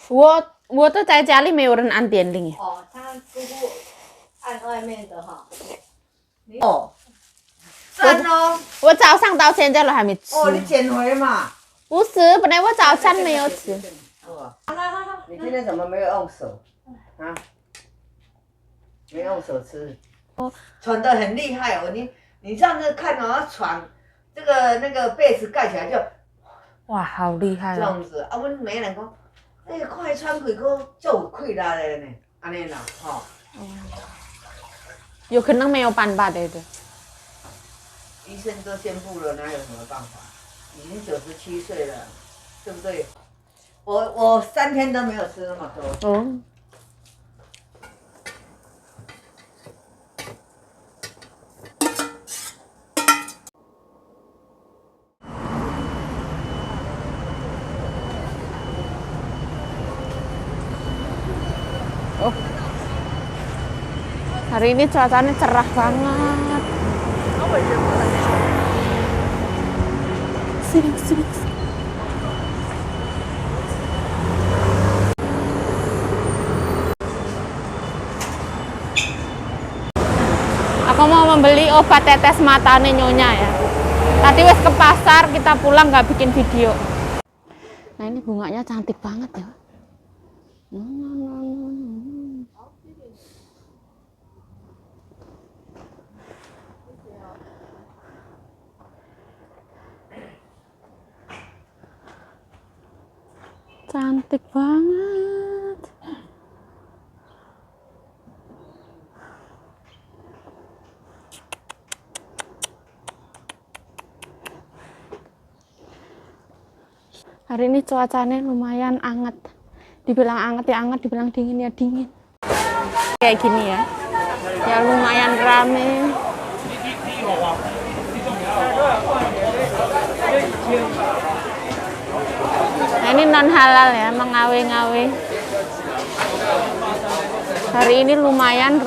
我都在家里没有人按电铃。哦，他姑姑按外面的哈。哦，赞哦！我早上到现在都还没吃。哦，你减肥嘛？不是，本来我早餐没有吃。你今天怎么没有用手？啊？没用手吃。喘得很厉害哦，你上次看哦，喘，这个那个被子盖起来就。哇，好厉害这样子啊！阮每个人讲，快喘气个就有气力的呢，安尼啦，吼。有可能没有办法的。医生都宣布了，哪有什么办法？已经97岁了，对不对？我3天都没有吃那么多。嗯。Oh. Hari ini cuacanya cerah banget. Sini. Aku mau membeli obat tetes mata nyonya ya. Tadi wes ke pasar, kita pulang nggak bikin video. Nah ini bunganya cantik banget ya. Cantik banget. Hari ini cuacanya lumayan anget. Dibilang anget ya anget, dibilang dingin ya dingin. Kayak gini ya. Ya lumayan rame. Nah ini non halal ya, mengawe-ngawe. Hari ini lumayan.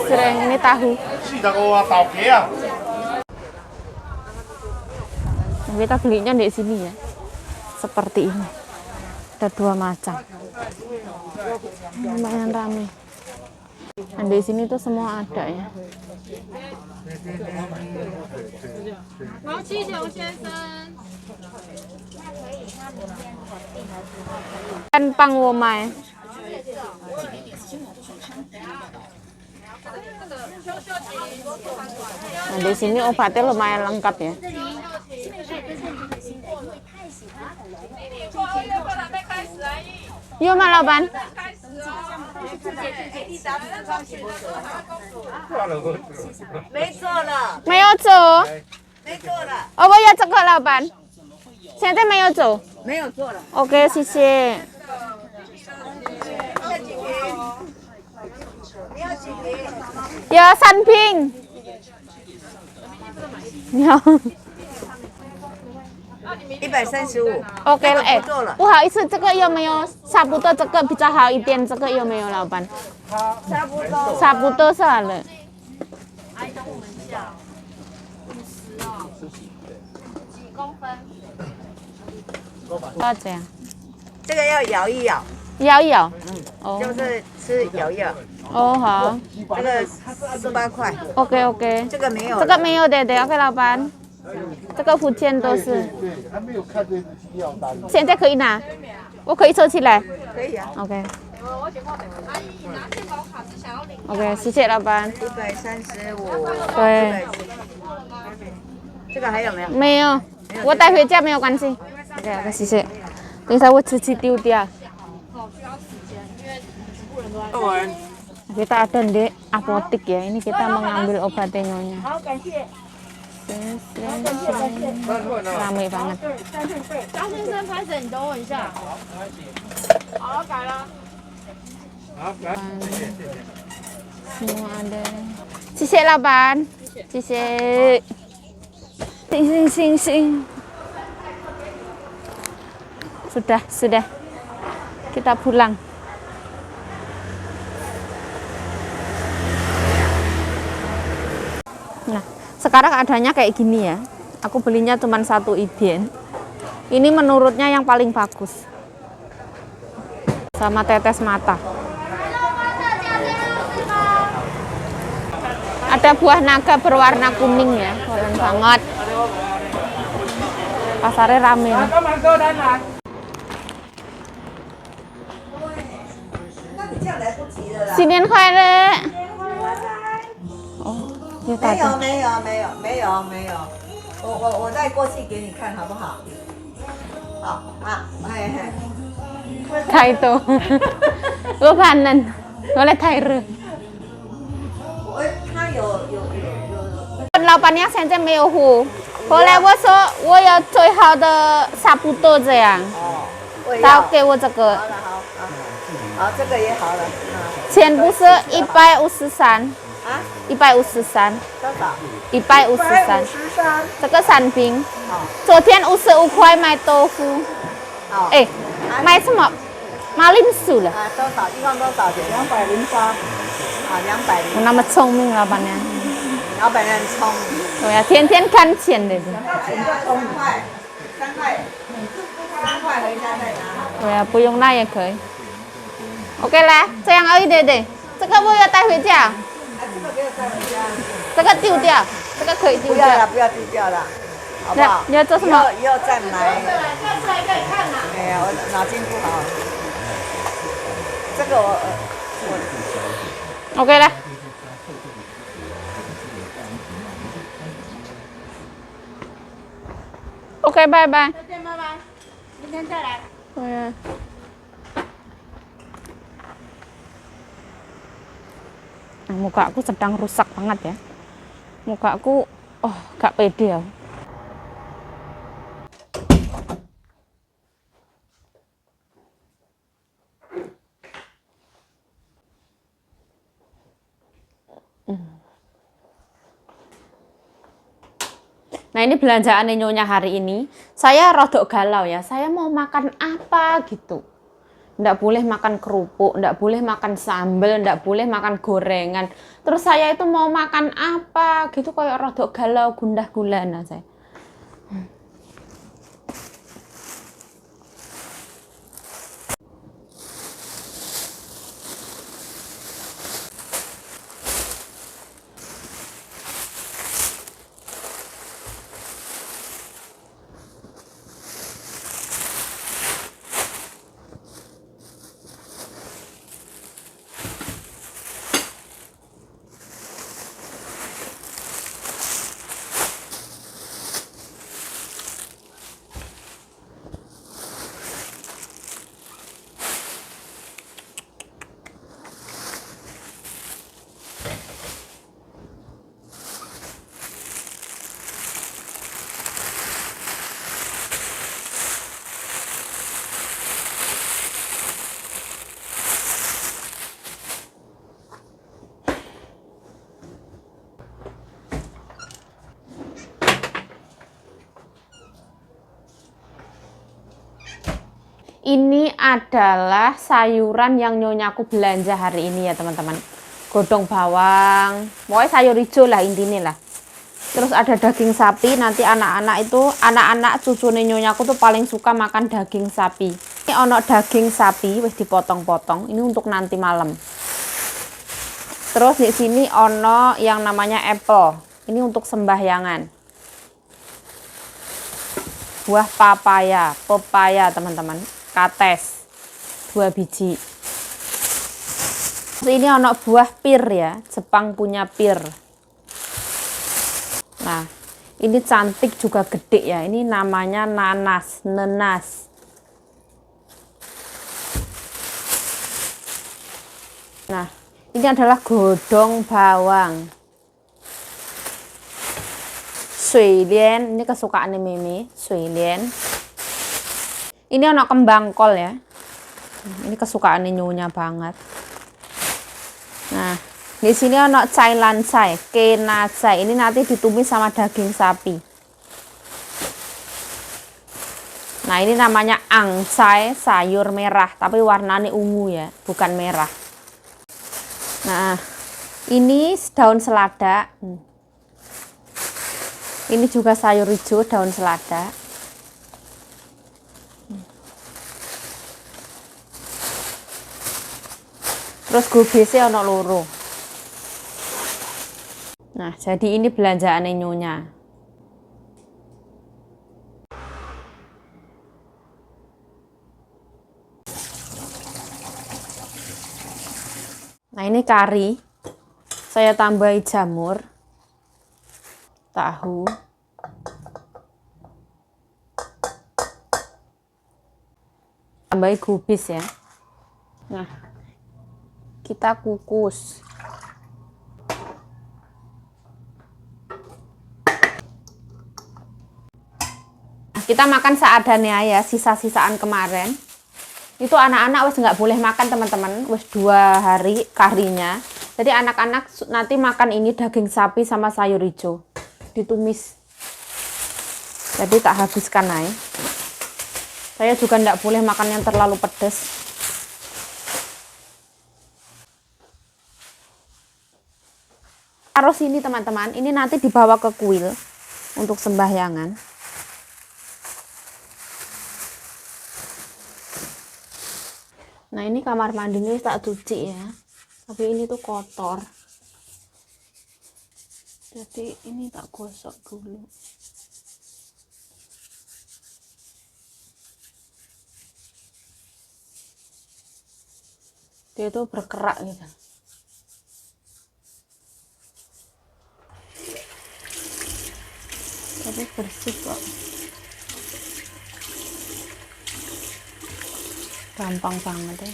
Sereng ini tahu. Kita belinya di sini ya. Seperti ini. Ada 2 macam. Lumayan ramai. Nah, di sini tuh semua ada ya. Kan pangwomai. Nah, di sini obatnya lumayan lengkap ya. Yuk, Mak Laban.没有走。哦，我要这个，老板。现在没有走。没有做了。OK， 谢谢。有3瓶。有。135。OK 了，哎，不好意思，这个有没有差不多？这个比较好一点，这个有没有，老板？差不多算了。阿姨，等我们一下。50哦。几公分？多少钱？这个要摇一摇。摇一摇。哦。就是吃摇一摇。哦，好。这个18块。OK。这个没有。这个没有的，OK， 老板。这个福建都是。对，还没有看这支机要单。现在可以拿，我可以收起来。可以啊。OK。阿姨拿健保卡是想要领。OK， 谢谢老板。135。对。这个还有没有？没有，我带回家没有关系。OK， 谢谢。等一下我吃丢掉。需要时间，因为全部人都在。Kita ada di apotik ya. Ini kita mengambil obatnya nyonya. 好，感谢。ramai banget. 张先生，拍摄你等我一下。好，改了。好，来，谢谢。 Semua ada. 谢谢老板，谢谢。Sing. Sudah. Kita pulang. Nah, sekarang adanya kayak gini ya. Aku belinya cuma 1 IDN. Ini menurutnya yang paling bagus. Sama tetes mata. Ada buah naga berwarna kuning ya, keren banget. Pasarnya rame nih. Sinian kuai Oh, ya 没 tadi. 有没有没有没有没有，我再过去给你看好不好？好啊，嘿嘿。 Kayak itu. Gue panen. Boleh Thailand. 它有。老板娘现在没有货，后来我说我要最好的差不多这样，哦，我也他要。给我这个好了，好，好，这个也好了。钱不是153，啊153，多少153， ？153。这个3瓶。哦昨天55块买豆腐，哦。哎，买什么？马铃薯了。啊，多少？一共多少钱？208。啊，208。那么聪明老板娘，老板娘很聪明。对呀，天天看钱的。 3块回家再拿。对呀，不用那也可以。OK 来，这样而已对对，这个我要带回家，这个不要带回家。这个丢掉，这个可以丢不要了，掉。不要丢掉了，好不好？你要做什么？以后再买。哎呀，我脑筋不好。这个我 OK 来。OK， 拜拜。再见，拜拜，明天再来。对呀。Nah, muka aku sedang rusak banget ya. Muka aku, gak pede ya. Nah ini belanjaan Nyonya hari ini. Saya rodok galau ya. Saya mau makan apa gitu. Nggak boleh makan kerupuk, nggak boleh makan sambal, nggak boleh makan gorengan. Terus saya itu mau makan apa gitu, kayak rodok galau, gundah gulana saya. Ini adalah sayuran yang nyonyaku belanja hari ini ya teman-teman. Godong bawang, pokoknya sayur hijau lah intinya lah. Terus ada daging sapi, nanti anak-anak cucu nyonyaku tuh paling suka makan daging sapi. Ini ono daging sapi, wis dipotong-potong, ini untuk nanti malam. Terus di sini ono yang namanya apple, ini untuk sembahyangan. Buah pepaya teman-teman. Kates 2 biji. Terus ini ono buah pir ya, Jepang punya pir. Nah, ini cantik juga gede ya. Ini namanya nenas. Nah, ini adalah godong bawang. Suilian, ini kesukaan Mimi, suilian. Ini ono kembang kol ya. Ini kesukaan Nyonya banget. Nah, di sini ono cai lancai, kenacai. Ini nanti ditumis sama daging sapi. Nah, ini namanya angcai, sayur merah, tapi warnanya ungu ya, bukan merah. Nah, ini daun selada. Ini juga sayur hijau, daun selada. Terus gubesnya ono loro. Nah, jadi ini belanjaannya Nyonya. Nah, ini kari. Saya tambahi jamur, tahu, tambahi gubis ya. Nah, kita kukus. Kita makan seadanya ya, sisa-sisaan kemarin. Itu anak-anak wes nggak boleh makan teman-teman, wes 2 hari karinya. Jadi anak-anak nanti makan ini daging sapi sama sayur hijau, ditumis. Jadi tak habiskan aja. Saya juga nggak boleh makan yang terlalu pedas. Taruh sini teman-teman, ini nanti dibawa ke kuil untuk sembahyangan. Nah, ini kamar mandinya tak cuci ya, tapi ini tuh kotor, jadi ini tak gosok dulu. Dia tuh berkerak gitu. Tapi bersih kok, gampang banget ya.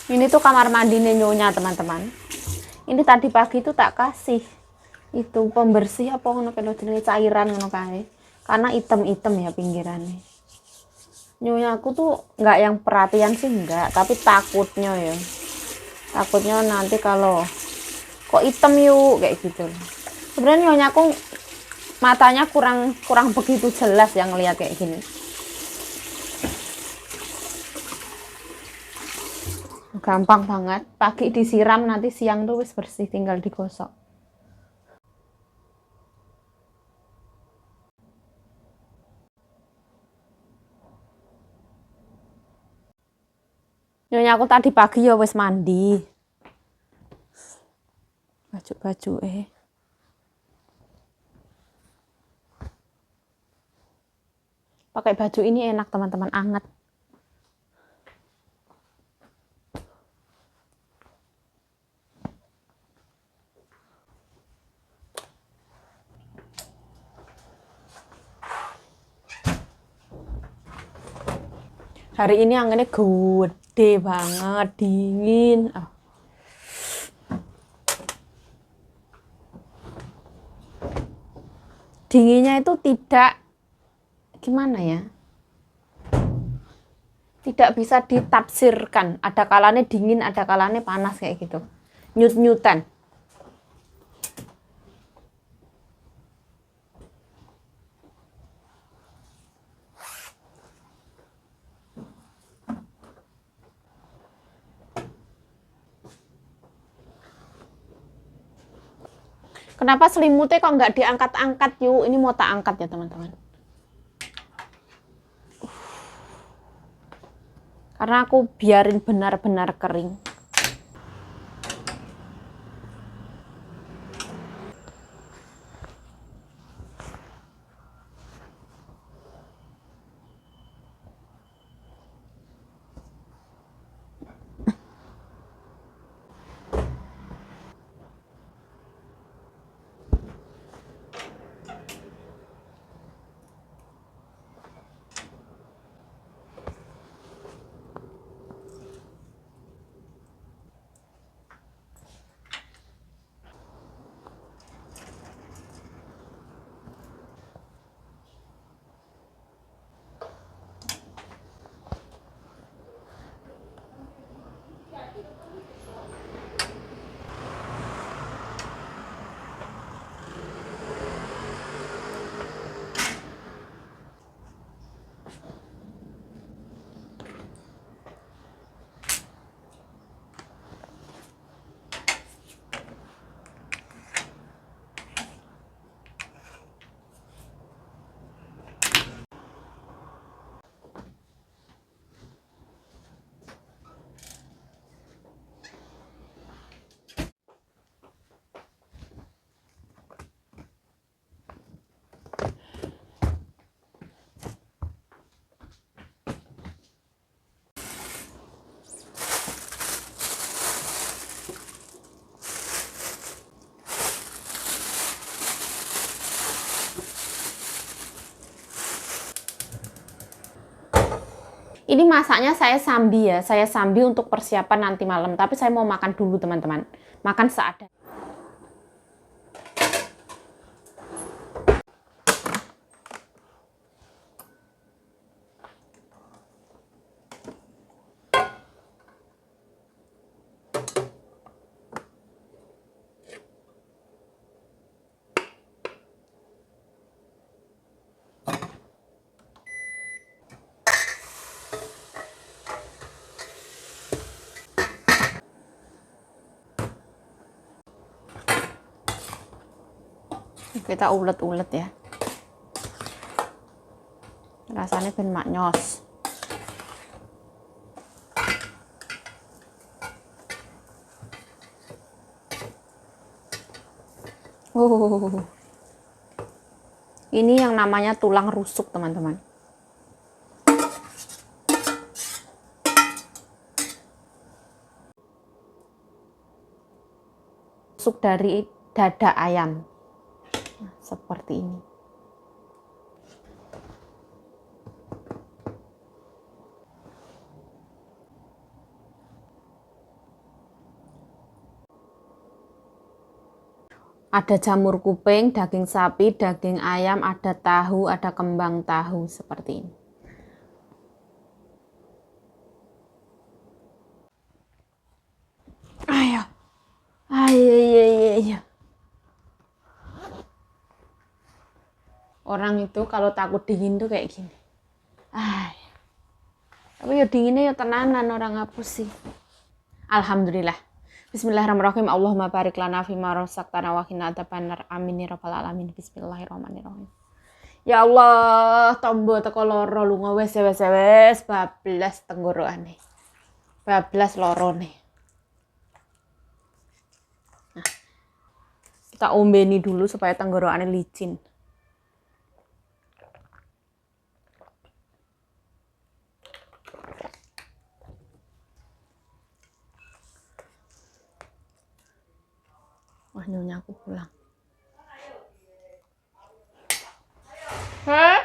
Ini tuh kamar mandi Nyonya teman-teman. Ini tadi pagi tuh tak kasih itu pembersih apa ngono jenenge cairan ngono kae. Karena item-item ya pinggirannya. Nyonya aku tuh nggak yang perhatian sih enggak, tapi takutnya ya. Takutnya nanti kalau kok item yuk kayak gitu. Sebenarnya Nyonya aku matanya kurang begitu jelas yang ngelihat kayak gini. Gampang banget, pagi disiram nanti siang tuh wis bersih, tinggal digosok. Nyonya aku tadi pagi ya wis mandi. Baju-baju pakai baju ini enak teman-teman, anget. Hari ini anginnya gede banget, dingin. Dinginnya itu tidak, gimana ya? Tidak bisa ditafsirkan. Ada kalanya dingin, ada kalanya panas kayak gitu. Nyut-nyutan. Kenapa selimutnya kok nggak diangkat-angkat yuk? Ini mau tak angkat ya teman-teman. Karena aku biarin benar-benar kering. Ini masaknya saya sambi ya, saya sambi untuk persiapan nanti malam. Tapi saya mau makan dulu teman-teman, makan seadanya. Kita ulet-ulet ya, rasanya ben maknyos. Ini yang namanya tulang rusuk teman-teman. Rusuk dari dada ayam. Nah, seperti ini. Ada jamur kuping, daging sapi, daging ayam, ada tahu, ada kembang tahu seperti ini. Ayo. Ayo. Orang itu kalau takut dingin tuh kayak gini. Tapi ya dinginnya ya tenanan, orang ngapus sih. Alhamdulillah. Bismillahirrahmanirrahim. Allahumma barik lana fima razaqtana wa qina adzabannar. Amin ya rabbal alamin. Bismillahirrahmanirrahim. Ya Allah, tombo teko loro lunga wis bablas tenggorokane. Bablas lorone. Nah, kita ombeni dulu supaya tenggorokane licin. Wah, nyonya aku pulang. Hah?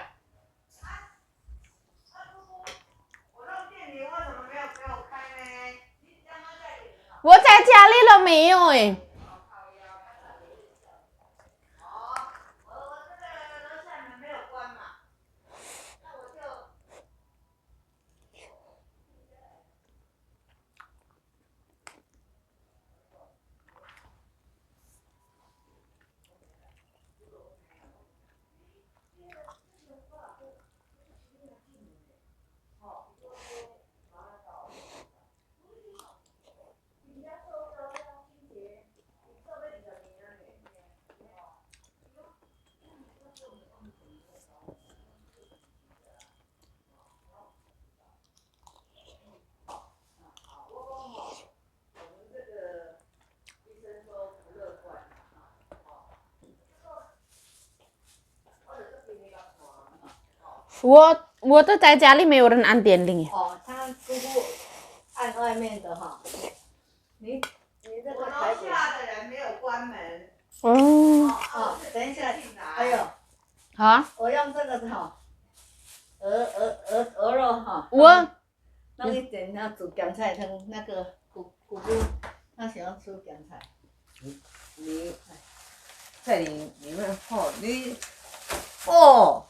我在家里了没有哎？我都在家里没有人按电铃。哦，他姑姑按外面的哈。你这个台子下的人没有关门。哦，等一下，还有。啊？我用这个哈，鹅肉哈。弄一点那煮咸菜汤，那个姑姑她喜欢吃咸菜。你在里面你赞哦！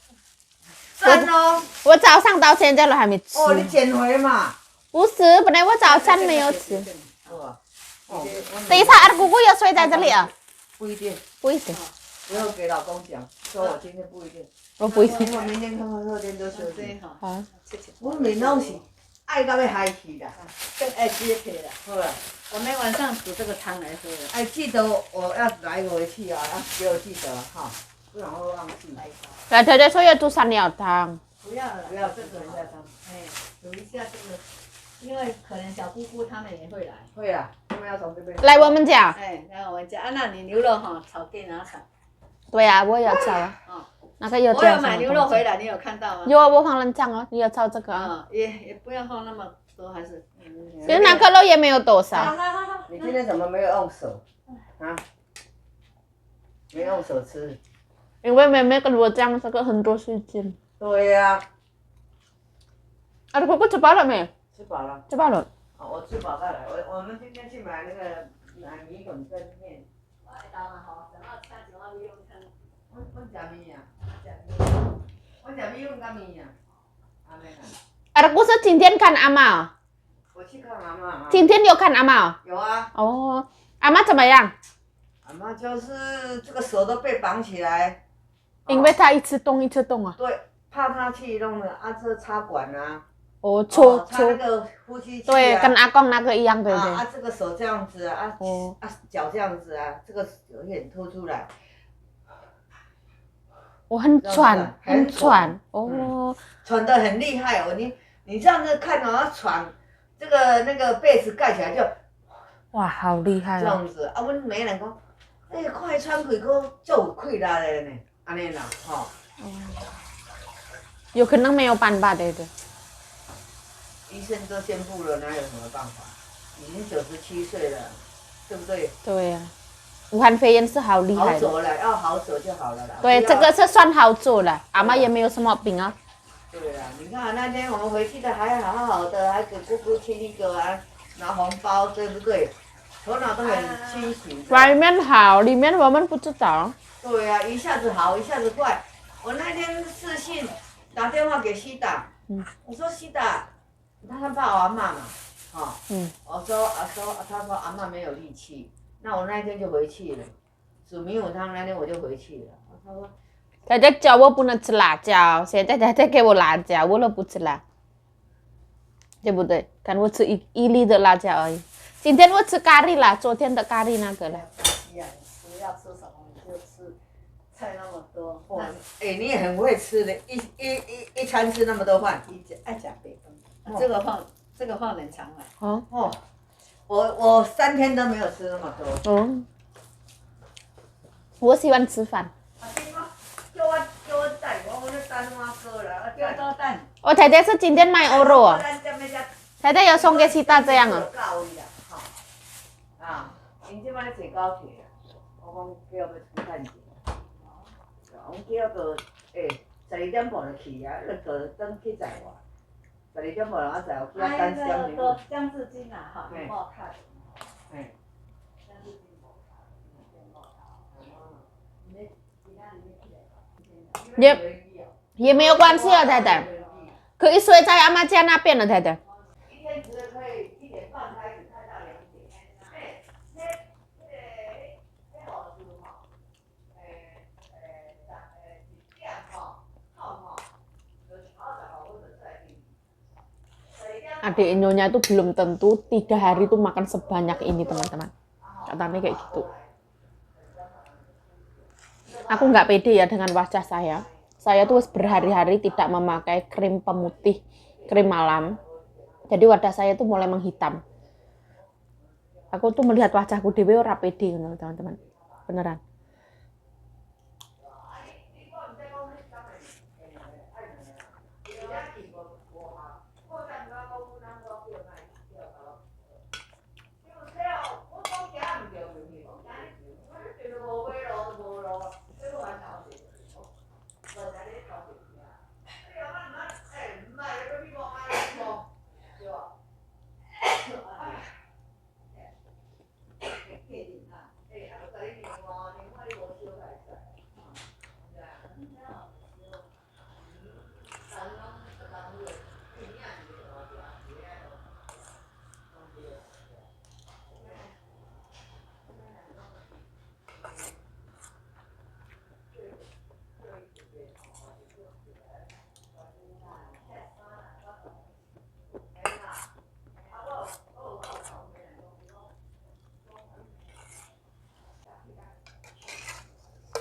我早上到现在都还没吃。哦，你减肥嘛？不是，本来我早餐没有吃。哦。等一下，二姑姑要睡在这里啊？不一定。不一定。不用给老公讲，说我今天不一定。我不一定。我明天看后天都休息。好。我明拢是爱到要嗨去啦，更爱接配了。好了。我们晚上煮这个汤来喝。哎，记得我要来回去啊，要给我记得哈。不然会忘记。来，姐姐说要煮山药汤。不要了，不要这个下汤。哎，煮一下这个，因为可能小姑姑他们也会来。会啊，他们要从这边。来我们家。哎，来我们家啊，那你牛肉哈炒给哪炒？对呀，我有炒啊。那个有。我有买牛肉回来，你有看到吗？有啊，我放冷酱哦，你有炒这个啊？也不要放那么多，还是。其实那个肉也没有多少。你今天怎么没有用手？啊？没用手吃。因为妹妹跟我讲这个很多细菌。对呀。Ada kok吃饱了没？吃饱了。吃饱了。我吃饱再来。我们今天去买那个奶米粉跟面。我食面啊，我食米粉跟面啊，安尼啦。Ada kok今天看阿妈？我去看阿妈。今天有看阿妈？有啊。哦，阿妈怎么样？阿妈就是这个手都被绑起来。因为她一直动一直动啊。对，怕她去弄了这插管啊。哦，插那个呼吸器啊。对，跟阿公那个一样，对不对？这个手这样子啊，脚这样子啊，这个有点凸出来。我很喘，很喘。哦。喘得很厉害哦，你这样子看哦，喘，这个那个被子盖起来就。哇，好厉害这样子啊，阮每个人讲，快喘气，佫足有气力的呢，安尼啦，吼。有可能没有办法，对不对？医生都宣布了，哪有什么办法？已经97岁了，对不对？对呀，武汉肺炎是好厉害的。好走了，要好走就好了啦。对，这个是算好做了，阿妈也没有什么病啊。对啦，你看那天我们回去的还好好的，还给姑姑亲一个啊，拿红包，对不对？头脑都很清醒。外面好，里面我们不知道。对呀，一下子好，一下子坏。我那天视讯打电话给西达，我说西达，他爸我阿妈嘛，我说他说阿妈没有力气，那我那一天就回去了，煮米粉汤那天我就回去了。他说，大家叫我不能吃辣椒，现在大家给我辣椒，我都不吃辣，对不对？看我吃一粒的辣椒而已。今天我吃咖喱啦，昨天的咖喱那个啦。要吃什么你就吃，菜那么多。你也很会吃的，一餐吃那么多饭。爱吃白饭，这个放冷藏了。我3天都没有吃那么多。我喜欢吃饭。叫我带我那蛋花哥了，叫多蛋。我太太是今天买欧肉啊，太太要送给西大这样啊。因即摆咧坐高铁啊，我讲叫要出趁钱，阮叫到12点半就去啊，就转去载我，12点半啊载我，叫等10点钟。姜至今啊，哈，不好看。姜至今不好看。也没有关系啊，太太，可以睡在阿妈家那边了，太太。一天只可以1点半开始开到2点。Adik Nyonya itu belum tentu 3 hari itu makan sebanyak ini, teman-teman. Katanya kayak gitu. Aku nggak pede ya dengan wajah saya. Saya tuh berhari-hari tidak memakai krim pemutih, krim malam. Jadi wajah saya tuh mulai menghitam. Aku tuh melihat wajahku dewe ora pede, teman-teman. Beneran.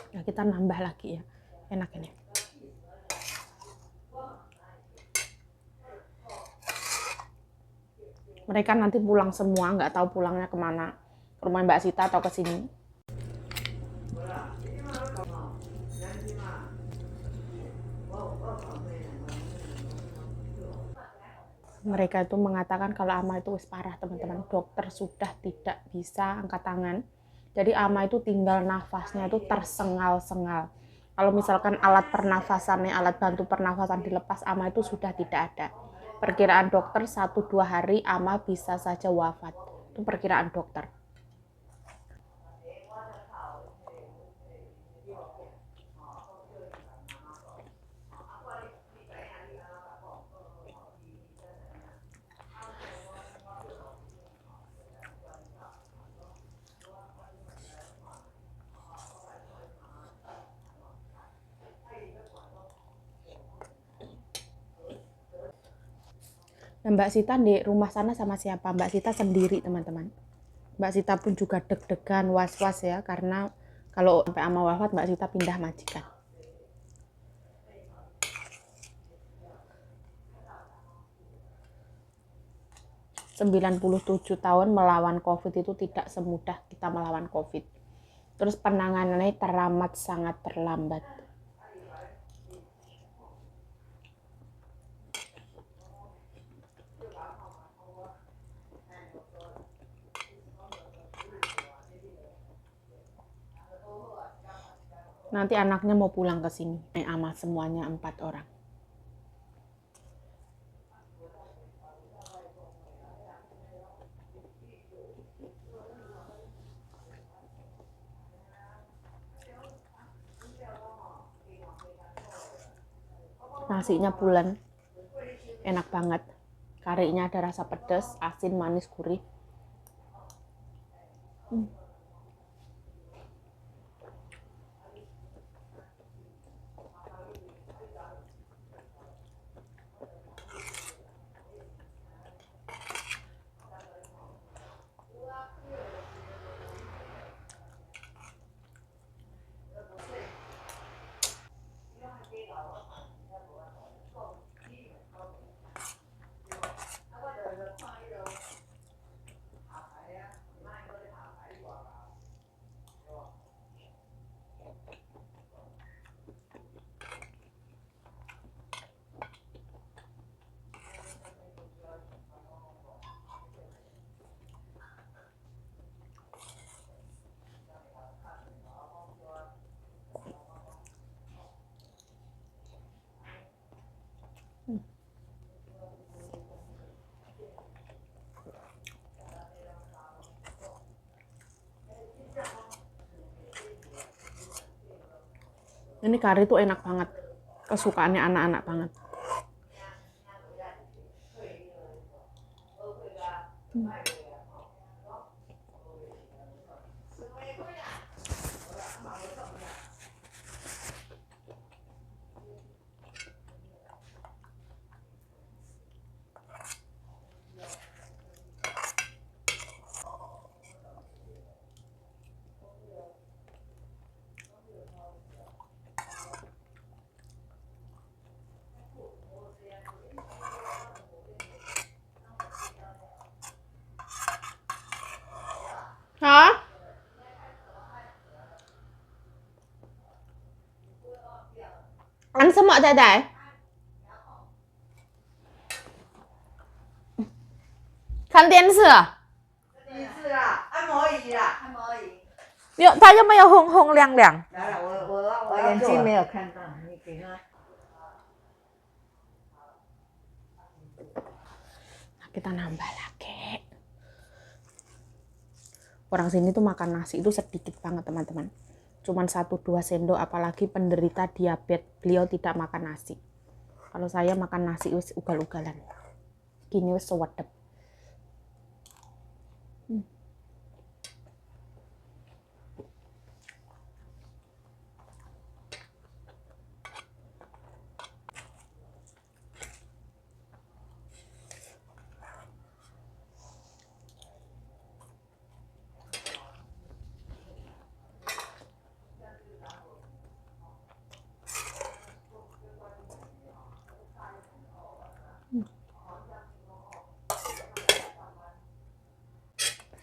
Ya, kita nambah lagi ya, enak ini. Mereka nanti pulang semua, nggak tahu pulangnya kemana, ke rumah Mbak Sita atau ke sini. Mereka itu mengatakan kalau ama itu wis parah, teman-teman. Dokter sudah tidak bisa angkat tangan. Jadi ama itu tinggal nafasnya itu tersengal-sengal. Kalau misalkan alat pernafasannya, alat bantu pernafasan dilepas, ama itu sudah tidak ada. Perkiraan dokter 1-2 hari ama bisa saja wafat. Itu perkiraan dokter. Nah, Mbak Sita di rumah sana sama siapa? Mbak Sita sendiri, teman-teman. Mbak Sita pun juga deg-degan, was-was ya, karena kalau sampai ama wafat, Mbak Sita pindah majikan. ...97 tahun melawan COVID itu tidak semudah kita melawan COVID. Terus penanganannya teramat sangat terlambat. Nanti anaknya mau pulang ke sini. Ama semuanya 4 orang. Nasinya pulen. Enak banget. Karinya ada rasa pedas, asin, manis, gurih. Ini kari tuh enak banget. Kesukaannya anak-anak banget. Hả? Ăn什么仔仔？看电视啊？第一次啦，按摩椅啦，按摩椅。他有没有红红亮亮？来了，我眼睛没有看到，你给他。 Kita nambah lagi. Orang sini tuh makan nasi itu sedikit banget, teman-teman. Cuman 1-2 sendok, apalagi penderita diabetes, beliau tidak makan nasi. Kalau saya makan nasi wis ugal-ugalan. Gini wis sewedep.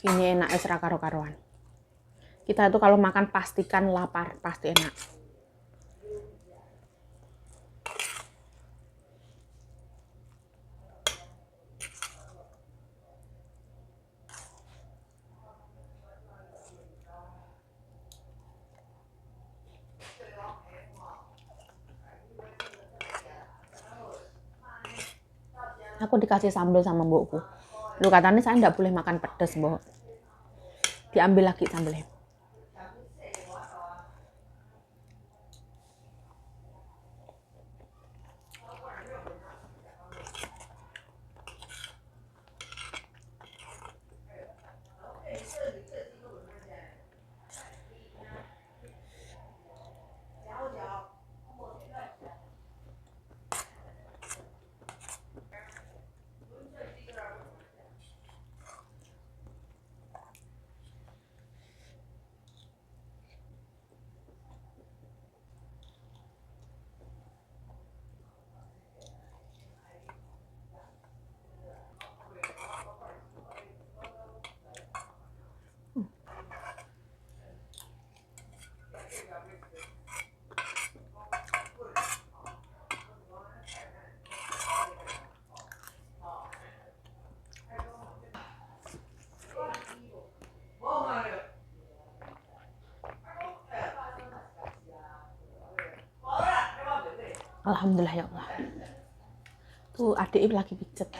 Ini enak esra karo-karoan. Kita itu kalau makan pastikan lapar, pasti enak. Aku dikasih sambal sama mbokku. Lu katanya saya nggak boleh makan pedas, mbok. Diambil lagi sambalnya. Alhamdulillah ya Allah. Tuh adik lagi pijet.